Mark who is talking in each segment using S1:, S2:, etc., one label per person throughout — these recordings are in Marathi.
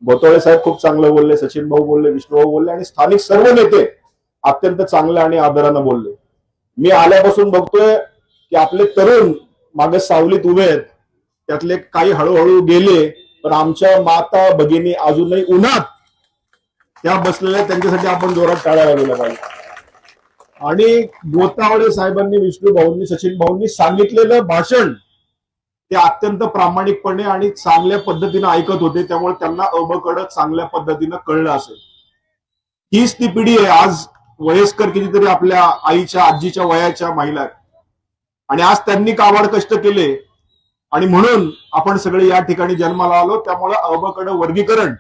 S1: बोतोळे साहेब खूप चांगलं बोलले, सचिन भाऊ बोलले, विष्णुभाऊ बोलले आणि स्थानिक सर्व नेते अत्यंत चांगलं आणि आदरानं बोलले. मी आल्यापासून बघतोय की आपले तरुण मागे सावलीत उभे आहेत, त्यातले काही हळूहळू गेले, पण आमच्या माता भगिनी अजूनही उन्हात त्या बसलेल्या, त्यांच्यासाठी आपण जोरात टाळ्या वाजवल्या पाहिजे. आणि बोतावळे साहेबांनी, विष्णू भाऊंनी, सचिन भाऊंनी सांगितलेलं भाषण ते अत्यंत प्रामाणिकपणे आणि चांगल्या पद्धतीने ऐकत होते, त्यामुळे त्यांना अबकड चांगल्या पद्धतीनं कळलं असेल. हीच ती पिढी आहे आज वयस्कर कितीतरी आपल्या आईच्या आजीच्या वयाच्या महिला आहेत आणि आज त्यांनी काबाड कष्ट केले आणि म्हणून आपण सगळे या ठिकाणी जन्माला आलो. त्यामुळे अबकड वर्गीकरण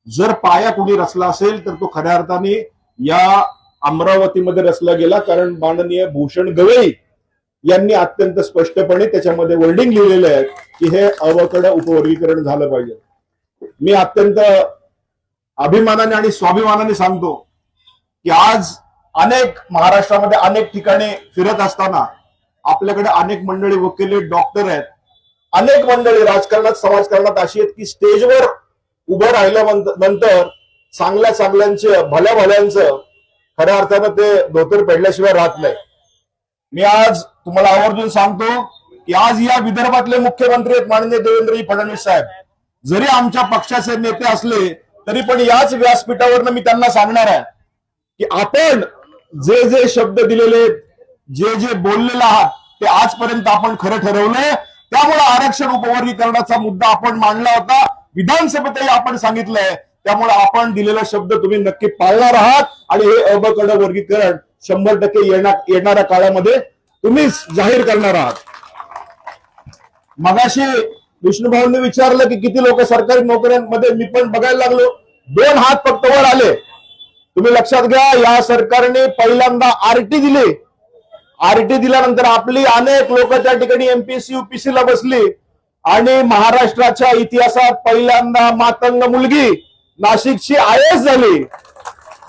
S1: जर पाया कुणी रचला असेल तर तो खऱ्या अर्थाने या अमरावतीमध्ये रचला गेला, कारण माननीय भूषण गवई यांनी अत्यंत स्पष्टपणे त्याच्यामध्ये वर्डिंग लिहिलेलं आहे की हे अबकड उपवर्गीकरण झालं पाहिजे. मी अत्यंत अभिमानाने आणि स्वाभिमानाने सांगतो की आज अनेक महाराष्ट्रामध्ये अनेक ठिकाणी फिरत असताना आपल्याकडे अनेक मंडळी वकील, डॉक्टर आहेत, अनेक मंडळी राजकारणात, समाजकारणात अशी आहेत की स्टेजवर उभं राहिल्यानंतर चांगल्या चांगल्यांचे, भल्या भल्यांचं खऱ्या अर्थानं ते धोतर पेडल्याशिवाय राहत नाही. मी आज तुम्हाला आवर्जून सांगतो की आज या विदर्भातले मुख्यमंत्री आहेत माननीय देवेंद्रजी फडणवीस साहेब. जरी आमच्या पक्षाचे नेते असले तरी पण याच व्यासपीठावरनं मी त्यांना सांगणार आहे की आपण जे जे शब्द दिलेले, जे जे बोललेले आहात ते आजपर्यंत आपण खरं ठरवलंय. त्यामुळे आरक्षण उपवर्गीकरणाचा मुद्दा आपण मांडला होता, विधानसभेतही आपण सांगितलंय. त्यामुळे आपण दिलेला शब्द तुम्ही नक्की पाळणार आहात आणि हे अबकड वर्गीकरण 100% येणाऱ्या काळामध्ये तुम्हीच जाहीर करणार आहात. मगाशी विष्णुभाऊंनी विचारलं की किती लोक सरकारी नोकऱ्यांमध्ये, मी पण बघायला लागलो, 2 हात फक्त वर आले. तुम्ही लक्षात घ्या, या सरकारने पहिल्यांदा आरटी दिली. आरटी दिल्यानंतर आपली अनेक लोक त्या ठिकाणी एमपीएससी युपीएससी ला बसली आणि महाराष्ट्राच्या इतिहासात पहिल्यांदा मातंग मुलगी नाशिकची आयएएस झाली.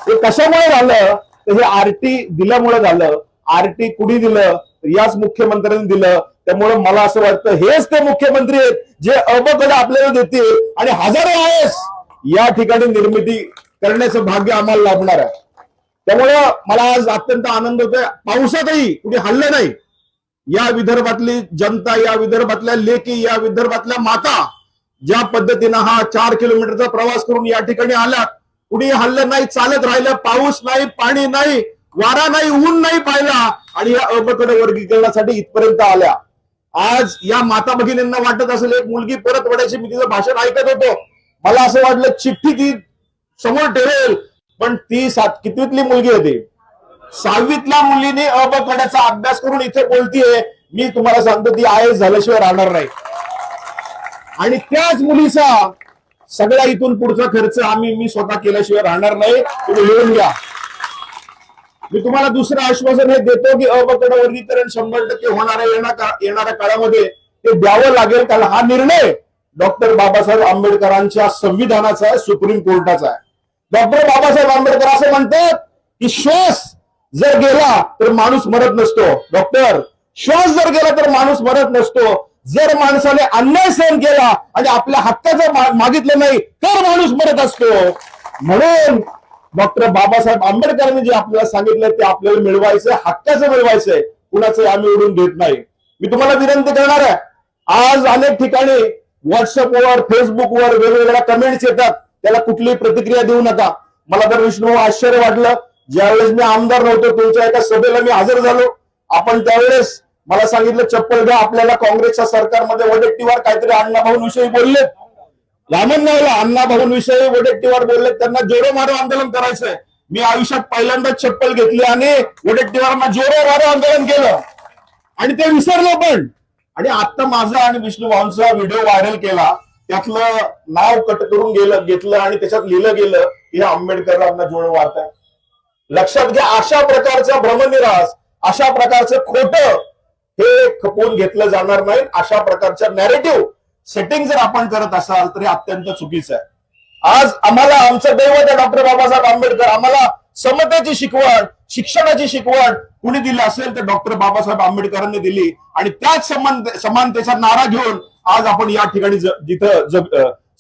S1: हे कशामुळे झालं तर हे आरटी दिल्यामुळे झालं. आरटी कुणी दिलं? याच मुख्यमंत्र्यांनी दिलं. त्यामुळे मला असं वाटतं हेच ते मुख्यमंत्री आहेत जे अबकड आपल्याला देतील आणि हजारो आयएएस या ठिकाणी निर्मिती करण्याचं भाग्य आम्हाला लाभणार आहे. त्यामुळं मला आज अत्यंत आनंद होतोय. पावसातही कुठे हल्लं नाही. या विदर्भातली जनता, या विदर्भातल्या लेकी, या विदर्भातल्या माता ज्या पद्धतीनं हा 4 किलोमीटरचा प्रवास करून या ठिकाणी आल्या, कुणी हल्लं नाही, चालत राहिलं, पाऊस नाही, पाणी नाही, वारा नाही, ऊन नाही पाहिला आणि या अबकड वर्गीकरणासाठी इथपर्यंत आल्या. आज या माता भगिनींना वाटत असेल एक मुलगी परत पडायची. मी तिचं भाषण ऐकत होतो, मला असं वाटलं चिठ्ठी ती समोर ठेवेल, पण ती कितवीतली मुलगी होती? 6वीतल्या मुलीने अबकडाचा अभ्यास करून इथे बोलतीये. मी तुम्हाला सांगतो ती आयएएस झाल्याशिवाय राहणार नाही. आणि त्याच मुलीचा सगळ्या इथून पुढचा खर्च मी स्वतः केल्याशिवाय राहणार नाही. तुम्ही लिहून घ्या. मी तुम्हाला दुसरं आश्वासन हे देतो की अबकड वर्गीकरण 100% येणाऱ्या काळामध्ये ते द्यावं लागेल. कारण हा निर्णय डॉक्टर बाबासाहेब आंबेडकरांच्या संविधानाचा आहे, सुप्रीम कोर्टाचा आहे. डॉक्टर बाबासाहेब आंबेडकर असं म्हणतात की श्वास जर गेला तर माणूस मरत नसतो. डॉक्टर, श्वास जर गेला तर माणूस मरत नसतो. जर माणसाने अन्याय सहन केला आणि आपल्या हक्काचं मागितलं नाही तर माणूस मरत असतो. म्हणून डॉक्टर बाबासाहेब आंबेडकरांनी जे आपल्याला सांगितलं ते आपल्याला मिळवायचंय, हक्काचं मिळवायचंय, कुणाचं आम्ही उडून देत नाही. मी तुम्हाला विनंती करणार आहे, आज अनेक ठिकाणी व्हॉट्सअपवर, फेसबुकवर वेगवेगळ्या कमेंट्स येतात, त्याला कुठलीही प्रतिक्रिया देऊ नका. मला तर विष्णू आश्चर्य वाटलं, ज्यावेळेस मी आमदार नव्हतो तुमच्या एका सभेला मी हजर झालो. आपण त्यावेळेस मला सांगितलं चप्पल घ्या, आपल्याला काँग्रेसच्या सरकारमध्ये वडेट्टीवार काहीतरी अण्णाभाऊंविषयी बोलले. रामनगावला अण्णाभाऊंविषयी वडेट्टीवार बोलले, त्यांना जोरो मारो आंदोलन करायचंय. मी आयुष्यात पहिल्यांदाच चप्पल घेतली आणि वडेट्टीवारांना जोरो मारो आंदोलन केलं आणि ते विसरलो पण. आणि आता माझा आणि विष्णू भाऊंचा व्हिडिओ व्हायरल केला, त्यातलं नाव कट करून घेतलं आणि त्याच्यात लिहिलं गेलं की आंबेडकरांना जोडो वारताय. लक्षात घ्या, अशा प्रकारचा भ्रमनिरास, अशा प्रकारचं खोटं हे खपवून घेतलं जाणार नाही. अशा प्रकारच्या नॅरेटिव्ह सेटिंग जर आपण करत असाल तर हे अत्यंत चुकीचं आहे. आज आम्हाला आमचं दैवत आहे डॉक्टर बाबासाहेब आंबेडकर. आम्हाला समतेची शिकवण, शिक्षणाची शिकवण कुणी दिली असेल तर डॉक्टर बाबासाहेब आंबेडकरांनी दिली आणि त्याच समानतेचा नारा घेऊन आज आपण या ठिकाणी जिथं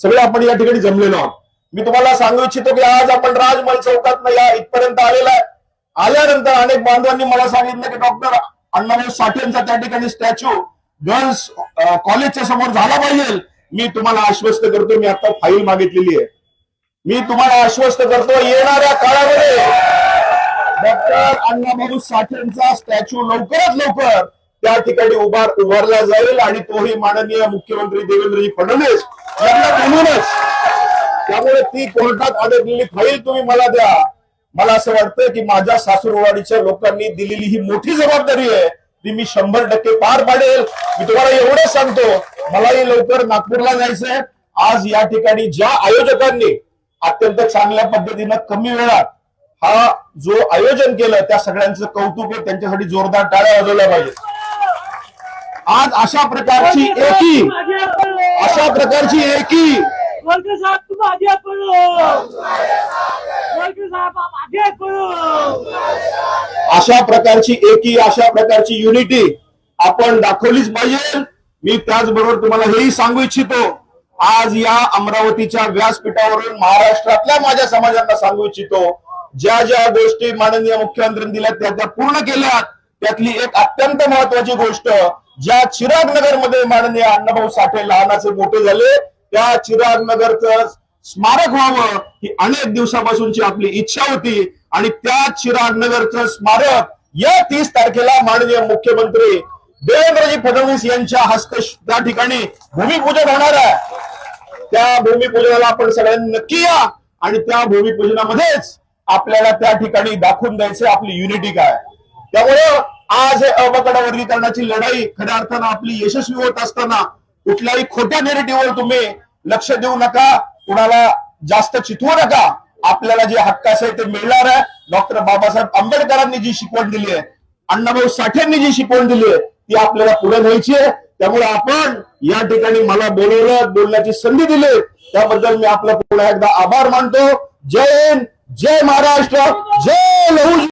S1: सगळे आपण या ठिकाणी जमलेलो आहोत. मी तुम्हाला सांगू इच्छितो की आज आपण राजमहल चौकात या इथपर्यंत आलेला आहे. आल्यानंतर अनेक बांधवांनी मला सांगितलं की डॉक्टर अण्णाभाऊ साठेंचा त्या ठिकाणी स्टॅच्यू गर्ल्स कॉलेजच्या समोर झाला पाहिजे. मी तुम्हाला आश्वस्त करतो, मी आता फाईल मागितलेली आहे. मी तुम्हाला आश्वस्त करतो, येणाऱ्या काळामध्ये डॉक्टर अण्णाभाऊ साठेंचा स्टॅच्यू लवकरात लवकर त्या ठिकाणी उभारला जाईल आणि तोही माननीय मुख्यमंत्री देवेंद्रजी फडणवीस यांना बोलूनच. त्यामुळे ती कोर्टात अडकलेली फाईल तुम्ही मला द्या. मला असं वाटतं की माझ्या सासूरवाडीच्या लोकांनी दिलेली ही मोठी जबाबदारी आहे, ती मी 100% पार पाडेल. मी तुम्हाला एवढंच सांगतो, मलाही लवकर नागपूरला जायचंय. आज या ठिकाणी ज्या आयोजकांनी अत्यंत चांगल्या पद्धतीनं कमी वेळात हा जो आयोजन केलं त्या सगळ्यांचं कौतुक आहे, त्यांच्यासाठी जोरदार टाळ्या वाजवल्या पाहिजे. आज अशा प्रकारची एकी अशा प्रकारची युनिटी आपण दाखवलीच पाहिजे. मी त्याचबरोबर तुम्हाला हेही सांगू इच्छितो, आज या अमरावतीच्या व्यासपीठावरून महाराष्ट्रातल्या माझ्या समाजांना सांगू इच्छितो, ज्या ज्या गोष्टी माननीय मुख्यमंत्र्यांनी दिल्या त्या पूर्ण केल्या. त्यातली एक अत्यंत महत्वाची गोष्ट, ज्या चिराग नगर मध्ये माननीय अण्णाभाऊ साठे लहानाचे मोठे झाले, त्या चिराग नगरचं स्मारक व्हावं ही अनेक दिवसापासूनची आपली इच्छा होती. आणि त्या चिराग नगरचं स्मारक या 30 तारखेला माननीय मुख्यमंत्री देवेंद्रजी फडणवीस यांच्या हस्ते त्या ठिकाणी भूमिपूजन होणार आहे. त्या भूमिपूजनाला आपण सगळ्यांनी नक्की या आणि त्या भूमिपूजनामध्येच आपल्याला त्या ठिकाणी दाखवून द्यायचे आपली युनिटी काय. त्यामुळं आज हे अबकड वर्गीकरणाची लढाई खऱ्या अर्थानं आपली यशस्वी होत असताना कुठल्याही खोट्या नेरेटिव्हवर तुम्ही लक्ष देऊ नका, कुणाला जास्त चितवू नका. आपल्याला जे हक्काचं आहे ते मिळणार आहे. डॉक्टर बाबासाहेब आंबेडकरांनी जी शिकवण दिली आहे, अण्णाभाऊ साठेंनी जी शिकवण दिली आहे, ती आपल्याला पुढे न्यायची आहे. त्यामुळे आपण या ठिकाणी मला बोलवलं, बोलण्याची संधी दिली, त्याबद्दल मी आपला पुन्हा एकदा आभार मानतो. जय हिंद, जय महाराष्ट्र, जय लहू.